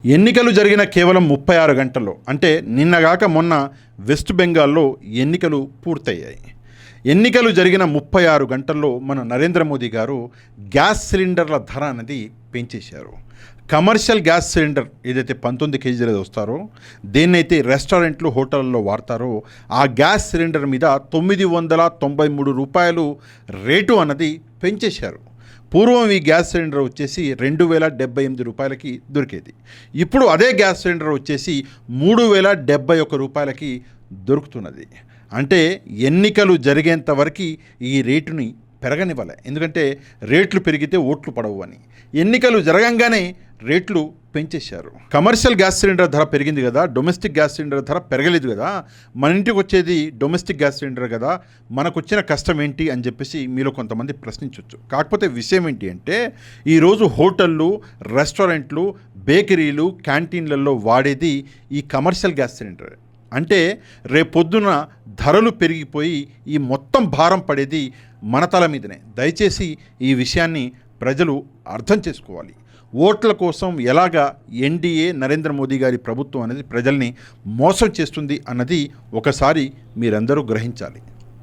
ఎన్నికలు జరిగిన కేవలం 36 గంటల్లో అంటే నిన్నగాక మొన్న వెస్ట్ బెంగాల్లో ఎన్నికలు పూర్తయ్యాయి. ఎన్నికలు జరిగిన 36 గంటల్లో మన నరేంద్ర మోదీ గారు గ్యాస్ సిలిండర్ల ధర అనేది పెంచేశారు. కమర్షియల్ గ్యాస్ సిలిండర్ ఏదైతే 19 కేజీలు వస్తారో దేన్నైతే రెస్టారెంట్లు హోటళ్ళలో వాడతారో ఆ గ్యాస్ సిలిండర్ మీద 993 రూపాయలు రేటు అన్నది పెంచేశారు. పూర్వం ఈ గ్యాస్ సిలిండర్ వచ్చేసి 2078 రూపాయలకి దొరికేది. ఇప్పుడు అదే గ్యాస్ సిలిండర్ వచ్చేసి 3071 రూపాయలకి దొరుకుతున్నది. అంటే ఎన్నికలు జరిగేంత వరకు ఈ రేటుని పెరగనివ్వలే. ఎందుకంటే రేట్లు పెరిగితే ఓట్లు పడవు అని. ఎన్నికలు జరగంగానే రేట్లు పెంచేశారు. కమర్షియల్ గ్యాస్ సిలిండర్ ధర పెరిగింది కదా, డొమెస్టిక్ గ్యాస్ సిలిండర్ ధర పెరగలేదు కదా, మన ఇంటికి వచ్చేది డొమెస్టిక్ గ్యాస్ సిలిండర్ కదా, మనకు వచ్చిన కష్టం ఏంటి అని చెప్పేసి మీలో కొంతమంది ప్రశ్నించవచ్చు. కాకపోతే విషయం ఏంటి అంటే ఈరోజు హోటళ్ళు, రెస్టారెంట్లు, బేకరీలు, క్యాంటీన్లలో వాడేది ఈ కమర్షియల్ గ్యాస్ సిలిండర్. అంటే రేపొద్దున ధరలు పెరిగిపోయి ఈ మొత్తం భారం పడేది మన తల మీదనే. దయచేసి ఈ విషయాన్ని ప్రజలు అర్థం చేసుకోవాలి. ఓట్ల కోసం ఎలాగా ఎన్డీఏ నరేంద్ర మోదీ గారి ప్రభుత్వం అనేది ప్రజల్ని మోసం చేస్తుంది అన్నది ఒకసారి మీరందరూ గ్రహించాలి.